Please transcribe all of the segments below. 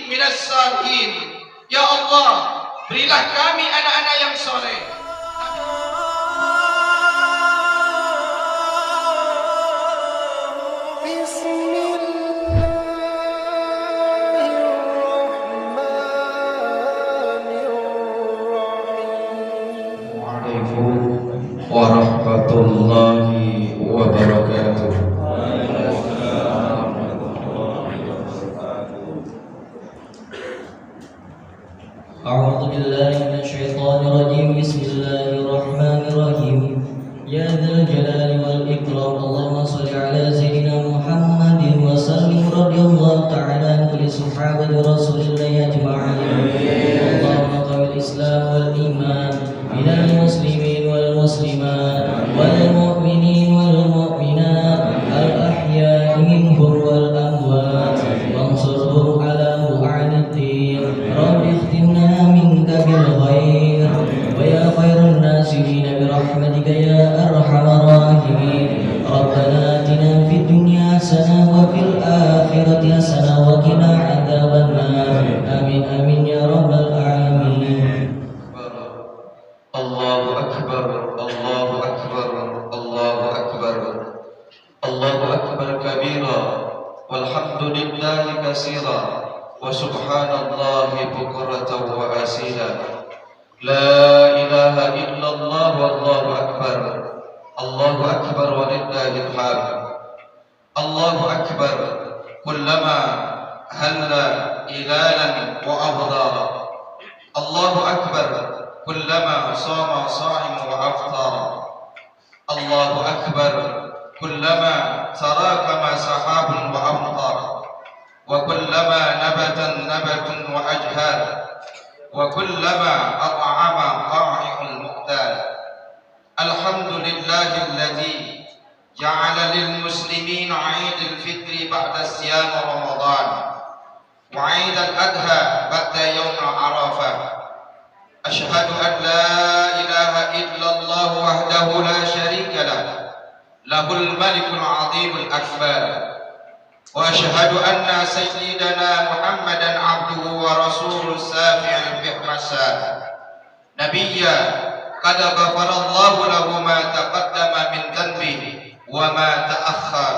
minas salihin. Ya Allah, berilah kami anak-anak yang soleh. Warahmatullahi wabarakatuh. أعوذ بالله من الشيطان الرجيم. بسم الله الرحمن الرحيم. يا ذا الجلال والإكرام اللهم صل على سيدنا محمد وسلم. رضي الله تعالى عن كل صحابة رسول الله أجمعين. اللهم قوي الإسلام والإيمان من المسلمين والمسلمات والمؤمنين والمؤمنات الأحياء منهم والأموات وانصرهم على أعد الدين. رب اختمنا منك بالخير ويا خير الناصرين برحمتك يا أرحم الراحمين. ربنا آتنا في الدنيا حسنة وفي الآخرة حسنة وقنا عذاب النار. آمين آمين يا رب العالمين. Allahu Akbar, Allahu Akbar, Allahu Akbar, Allahu Akbar kabira, walhamdulillahi katsira, wa subhanallahi bukratan wa asila. La ilaha illallah wallahu akbar. Allahu akbar walillahil hamd. Allahu akbar kullama halla ilalan wa afdara. Allahu akbar kullama sama sa'im wa aftara. Allahu akbar kullama tarakama sahabun wa amtar. Wa kullama nabatan nabatun wa ajhar. Wa kullama at'ama qa'i'ul muqtar. Alhamdulillahilladzi ja'ala lil muslimin 'Aidul Fitri ba'da siyam Ramadan wa 'Aidul Adha ba'da yaum Arafah. Ashhadu an la ilaha illallah wahdahu la syarika lah, lahul malikul azimul akbar. Wa ashhadu anna sayyidana Muhammadan abduhu wa rasuluhu safi'ul bihmasa nabiyya qad ghafarallahu lahu ma taqaddama min dhanbihi wa ma ta'akhkhar.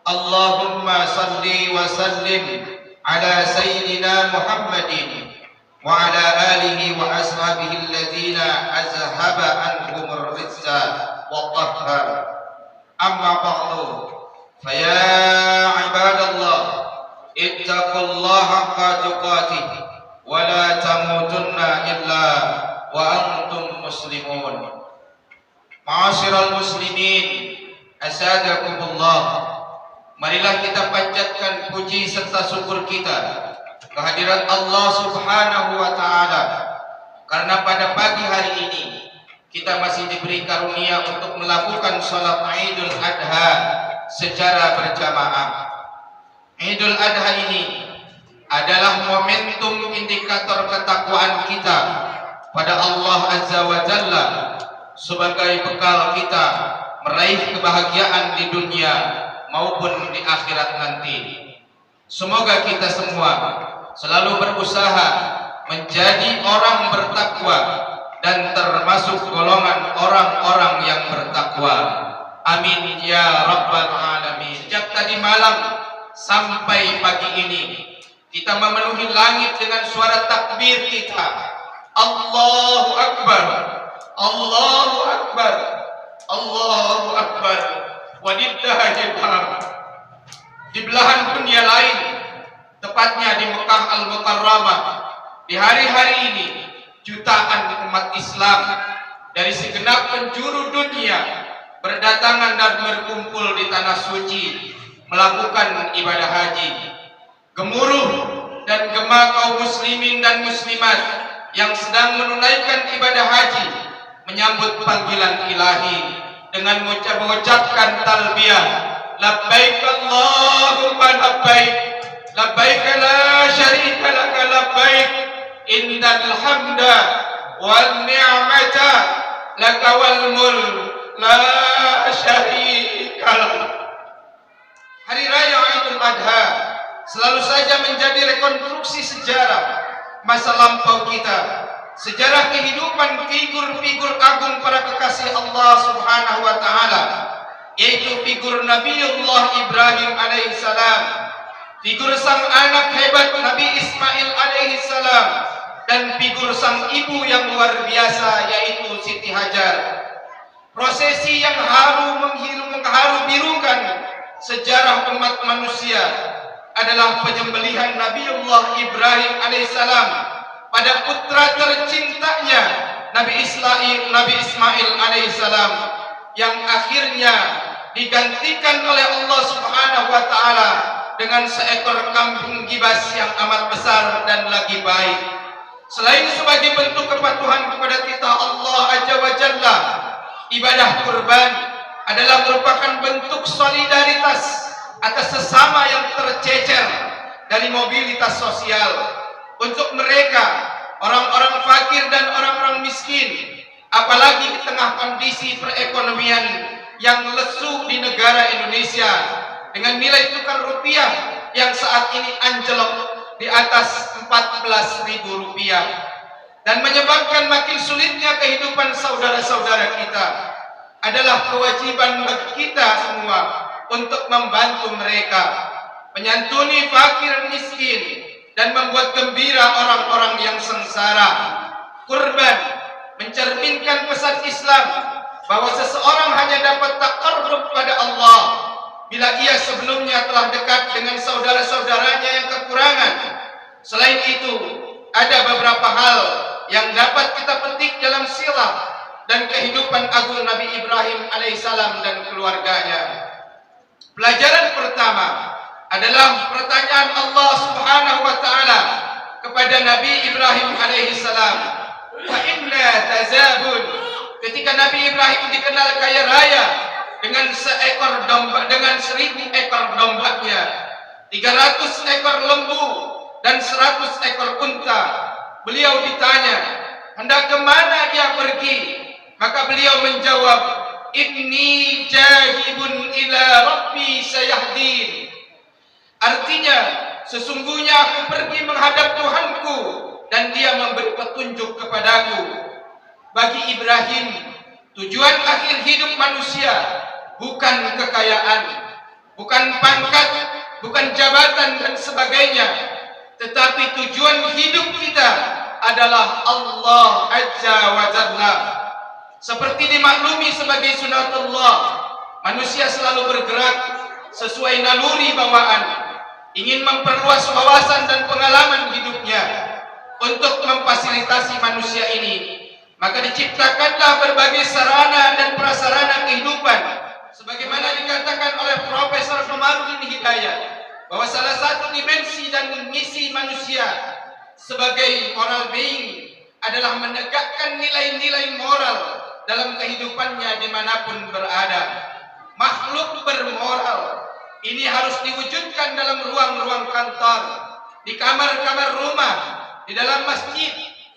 Allahumma salli wa sallim ala sayyidina Muhammadin wa ala alihi wa ashabihi alladhina azhaba anhum ar-rizza wa tahhar. Amma ba'du, faya ibadallah ittaqullaha haqqa tuqatih wa la tamutunna illa wa antum muslimun. Ma'asyiral muslimin, asadakumullah, marilah kita panjatkan puji serta syukur kita kehadirat Allah Subhanahu wa taala karena pada pagi hari ini kita masih diberi karunia untuk melakukan salat Idul Adha secara berjamaah. Idul Adha ini adalah momentum indikator ketakwaan kita pada Allah Azza wa Jalla sebagai bekal kita meraih kebahagiaan di dunia maupun di akhirat nanti. Semoga kita semua selalu berusaha menjadi orang bertakwa dan termasuk golongan orang-orang yang bertakwa. Amin ya rabbal alamin. Sejak tadi malam sampai pagi ini kita memenuhi langit dengan suara takbir kita. Allahu Akbar, Allahu Akbar, Allahu Akbar, walillahil hamd. Di belahan dunia lain, tepatnya di Mekah Al-Mukarramah, di hari-hari ini jutaan umat Islam dari segenap penjuru dunia berdatangan dan berkumpul di tanah suci melakukan ibadah haji. Gemuruh dan gema kaum muslimin dan muslimat yang sedang menunaikan ibadah haji menyambut panggilan ilahi dengan mengucapkan talbiyah, labbaik Allahumma labbaik, labbaik la syarika laka labbaik, innal hamda wan ni'mata laka wal mulk la syarika lak. Hari raya Idul Adha selalu saja menjadi rekonstruksi sejarah masa lampau kita, sejarah kehidupan figur-figur agung para kekasih Allah Subhanahu wa taala, yaitu figur Nabiullah Ibrahim alaihissalam, figur sang anak hebat Nabi Ismail alaihissalam, dan figur sang ibu yang luar biasa yaitu Siti Hajar. Prosesi yang mengharu birukan sejarah umat manusia adalah penyembelihan Nabiullah Ibrahim alaihissalam pada putra tercintanya Nabi Ismail alaihissalam, yang akhirnya digantikan oleh Allah Subhanahu wa taala dengan seekor kambing gibas yang amat besar dan lagi baik. Selain sebagai bentuk kepatuhan kepada titah Allah Azza wa Jalla, ibadah kurban adalah merupakan bentuk solidaritas atas sesama yang tercecer dari mobilitas sosial. Untuk mereka, orang-orang fakir dan orang-orang miskin, apalagi di tengah kondisi perekonomian yang lesu di negara Indonesia dengan nilai tukar rupiah yang saat ini anjlok di atas Rp14.000 dan menyebabkan makin sulitnya kehidupan saudara-saudara kita, adalah kewajiban bagi kita semua untuk membantu mereka, menyantuni fakir miskin, dan membuat gembira orang-orang yang sengsara. Kurban mencerminkan pesan Islam bahwa seseorang hanya dapat taqarrub pada Allah bila ia sebelumnya telah dekat dengan saudara-saudaranya yang kekurangan. Selain itu, ada beberapa hal yang dapat kita petik dalam sirah dan kehidupan agung Nabi Ibrahim alaihissalam dan keluarganya. Pelajaran pertama adalah pertanyaan Allah Subhanahu wa taala kepada Nabi Ibrahim alaihissalam. Wa inna tazabun, ketika Nabi Ibrahim dikenal kaya raya dengan 1000 ekor dombanya, 300 ekor lembu dan 100 ekor unta, beliau ditanya, hendak kemana dia pergi? Maka beliau menjawab, inni jahibun ila rabbi sayahdin. Artinya, sesungguhnya aku pergi menghadap Tuhanku dan dia memberi petunjuk kepadaku. Bagi Ibrahim, tujuan akhir hidup manusia bukan kekayaan, bukan pangkat, bukan jabatan dan sebagainya, tetapi tujuan hidup kita adalah Allah Azza wa Jalla. Seperti dimaklumi sebagai sunatullah, manusia selalu bergerak sesuai naluri bawaan, ingin memperluas wawasan dan pengalaman hidupnya. Untuk memfasilitasi manusia ini, maka diciptakanlah berbagai sarana dan prasarana kehidupan, sebagaimana dikatakan oleh Profesor Komarudin Hidayat, bahwa salah satu dimensi dan misi manusia sebagai moral being adalah menegakkan nilai-nilai moral dalam kehidupannya dimanapun berada. Makhluk bermoral ini harus diwujudkan dalam ruang-ruang kantor, di kamar-kamar rumah, di dalam masjid,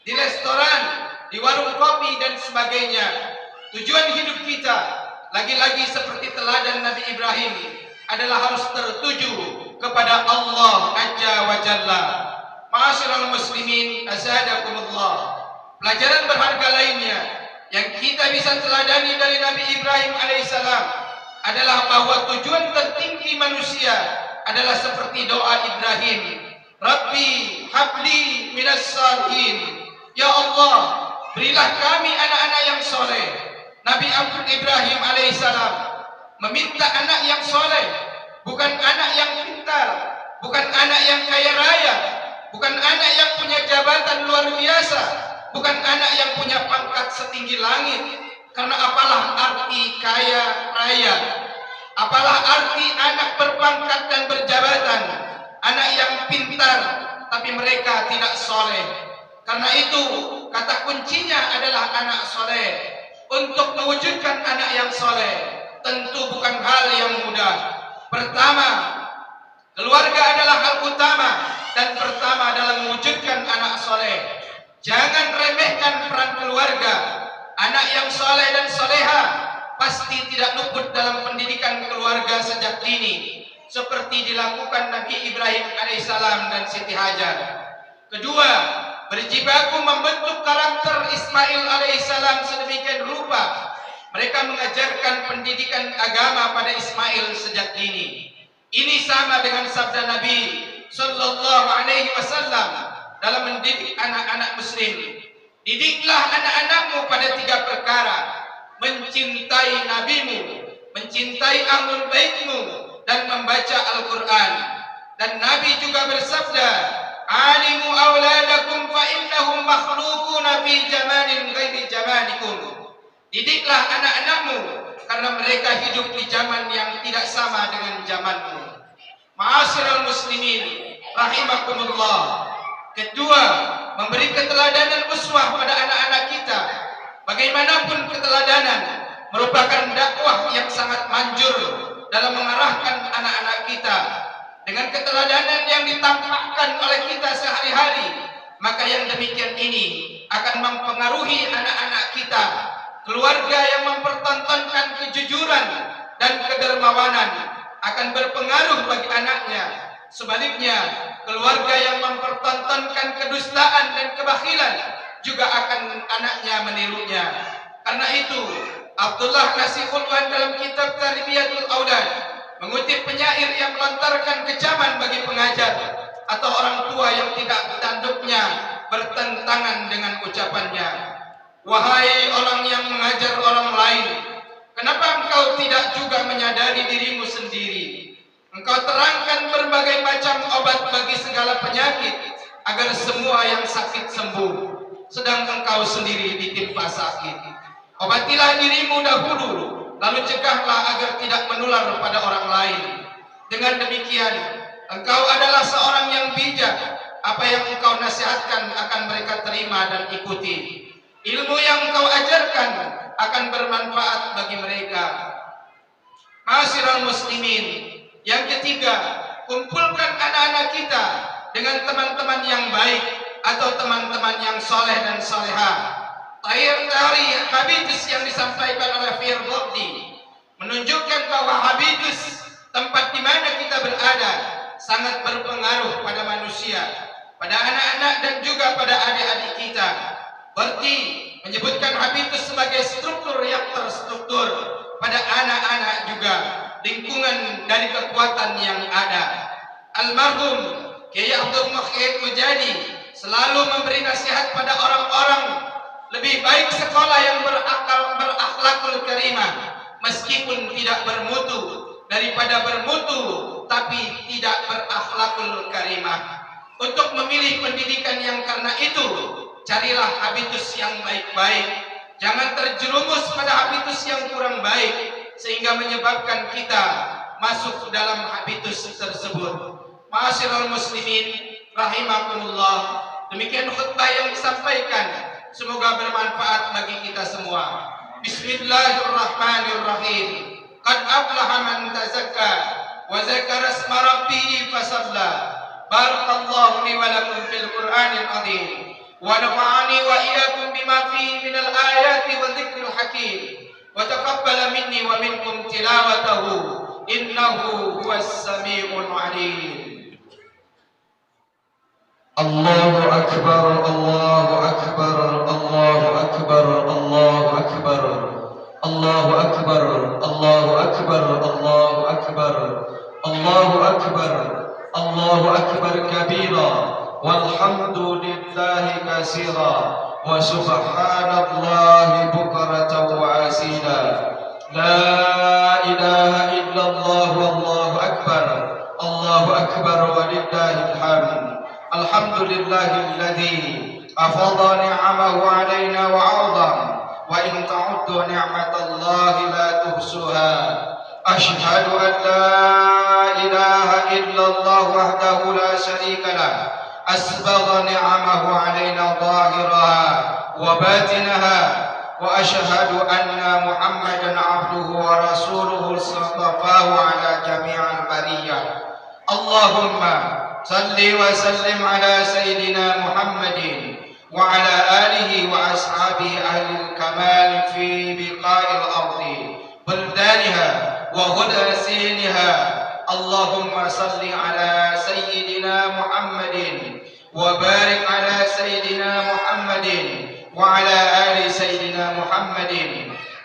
di restoran, di warung kopi dan sebagainya. Tujuan hidup kita, lagi-lagi seperti teladan Nabi Ibrahim, adalah harus tertuju kepada Allah Azza wa Jalla. Ma'asyiral muslimin, azadakumullah. Pelajaran berharga lainnya yang kita bisa teladani dari Nabi Ibrahim alaihissalam adalah bahwa tujuan tertinggi manusia adalah seperti doa Ibrahim, Rabbi habli minas salihin. Ya Allah, berilah kami anak-anak yang soleh. Nabi Ibrahim alaihissalam meminta anak yang soleh, bukan anak yang pintar, bukan anak yang kaya raya, bukan anak yang punya jabatan luar biasa, bukan anak yang punya pangkat setinggi langit. Karena apalah arti kaya raya, apalah arti anak berpangkat dan berjabatan, anak yang pintar tapi mereka tidak soleh. Karena itu kata kuncinya adalah anak soleh. Untuk mewujudkan anak yang soleh tentu bukan hal yang mudah. Pertama, keluarga adalah hal utama dan pertama dalam mewujudkan anak soleh. Jangan remehkan peran keluarga. Anak yang soleh dan soleha pasti tidak luput dalam pendidikan keluarga sejak dini, seperti dilakukan Nabi Ibrahim alaihissalam alaihissalam dan Siti Hajar. Kedua, berjibaku membentuk karakter Ismail alaihissalam sedemikian rupa. Mereka mengajarkan pendidikan agama pada Ismail sejak dini. Ini sama dengan sabda Nabi sallallahu alaihi wasallam dalam mendidik anak-anak muslim. Didiklah anak-anakmu pada 3 perkara: mencintai nabimu, mencintai ahlul baitmu, dan membaca Al-Quran. Dan Nabi juga bersabda, alimu auladakum fa innahum makhluquna fi jamanin ghairi jamanikum. Didiklah anak-anakmu karena mereka hidup di zaman yang tidak sama dengan zamanmu. Ma'asyiral muslimin rahimakumullah. Kedua, memberi keteladanan uswah pada anak-anak kita. Bagaimanapun keteladanan merupakan dakwah yang sangat manjur dalam mengarahkan anak-anak kita. Dengan keteladanan yang ditampakkan oleh kita sehari-hari, maka yang demikian ini akan mempengaruhi anak-anak kita. Keluarga yang mempertontonkan kejujuran dan kedermawanan akan berpengaruh bagi anaknya. Sebaliknya, keluarga yang mempertontonkan kedustaan dan kebakhilan juga akan anaknya menirunya. Karena itu, Abdullah Nasihulwan dalam kitab Tarbiyatul Aulad mengutip penyair yang melontarkan kecaman bagi pengajar atau orang tua yang tidak tanduknya bertentangan dengan ucapannya. Wahai orang yang mengajar orang lain, kenapa engkau tidak juga menyadari dirimu sendiri? Engkau terangkan berbagai macam obat bagi segala penyakit agar semua yang sakit sembuh, sedang engkau sendiri ditimpa sakit. Obatilah dirimu dahulu, lalu cegahlah agar tidak menular pada orang lain. Dengan demikian, engkau adalah seorang yang bijak. Apa yang engkau nasihatkan akan mereka terima dan ikuti. Ilmu yang engkau ajarkan akan bermanfaat bagi mereka. Ma'asyiral muslimin, yang ketiga, kumpulkan anak-anak kita dengan teman-teman yang baik atau teman-teman yang soleh dan solehah. Teori habitus yang disampaikan oleh Firdaudi menunjukkan bahwa habitus, tempat di mana kita berada, sangat berpengaruh pada manusia, pada anak-anak dan juga pada adik-adik kita. Berarti menyebutkan habitus sebagai struktur yang terstruktur pada anak-anak juga, lingkungan dari kekuatan yang ada. Almarhum Kiai Abdul Mukhid Mujadi selalu memberi nasihat pada orang-orang, lebih baik sekolah yang berakhlakul karimah meskipun tidak bermutu daripada bermutu tapi tidak berakhlakul karimah. Untuk memilih pendidikan yang karena itu, carilah habitus yang baik-baik. Jangan terjerumus pada habitus yang kurang baik sehingga menyebabkan kita masuk dalam habitus tersebut. Ma'asyiral muslimin rahimakumullah. Demikian khutbah yang disampaikan, semoga bermanfaat bagi kita semua. Bismillahirrahmanirrahim. Qad aflaha man tazakka wa zakara isma rabbih fasalla. Barakallahu li wa lakum fil Qur'anil azim. ونفعني وإياكم بما فيه من الآيات والذكر الحكيم وتقبل مني ومنكم تلاوته إنه هو السميع العليم. الله أكبر الله أكبر الله أكبر الله أكبر الله أكبر الله أكبر الله أكبر الله أكبر الله أكبر كبيرا والحمد لله كثيرا وسبحان الله بكرة وأصيلا. لا إله إلا الله والله أكبر الله أكبر ولله الحمد. الحمد لله الذي أفض نعمه علينا وعظم وإن تعدوا نعمة الله لا تحصوها. أشهد أن لا إله إلا الله وحده لا شريك له أسبغ نعمه علينا ظاهرها وباطنها وأشهد أن محمدا عبده ورسوله اصطفاه على جميع البرية. اللهم صل وسلم على سيدنا محمد وعلى آله وأصحابه أهل الكمال في بقاع الأرض بلدانها وغداسينها اللهم صل على سيدنا محمد وبارك على سيدنا محمد وعلى آل سيدنا محمد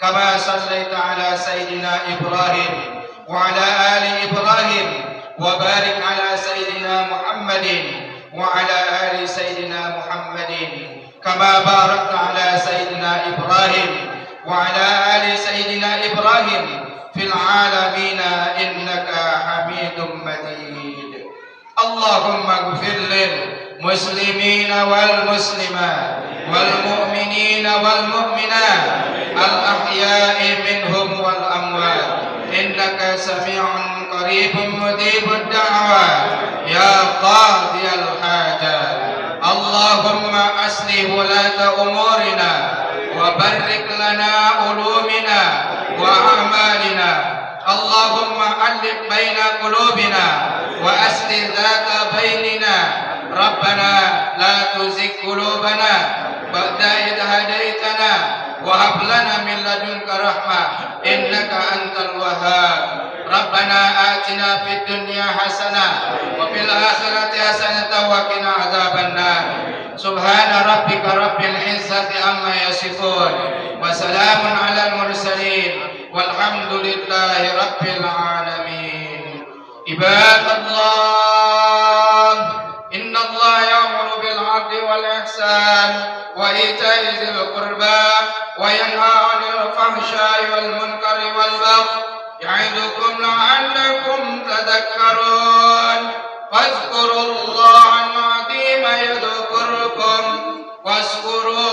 كما صليت على سيدنا إبراهيم وعلى آل إبراهيم وبارك على سيدنا محمد وعلى آل سيدنا محمد كما باركت على سيدنا إبراهيم وعلى آل سيدنا إبراهيم في العالمين إنك حميد مجيد. اللهم اغفر للمسلمين والمسلمات والمؤمنين والمؤمنات الأحياء منهم والأموات إنك سميع قريب مجيب الدعوات يا قاضي الحاجات. اللهم أصلح ولاة أمورنا وبارك لنا علومنا وأعمالنا. اللهم ألف بين قلوبنا وأصلح ذات بيننا. ربنا لا تزغ قلوبنا بعد إذ هديتنا وهب لنا من لدنك رحمة إنك أنت الوهاب. ربنا آتنا في الدنيا حسنة وفي الآخرة حسنة وقنا عذاب النار. سبحان ربك رب العزة عما يصفون وسلام على المرسلين والحمد لله رب العالمين. عباد الله إن الله يأمر بالعدل والإحسان وإيتاء ذي القربى وينهى عن الفحشاء والمنكر والبغي يعظكم لعلكم تذكرون. فاذكروا الله العظيم يذكركم واشكروه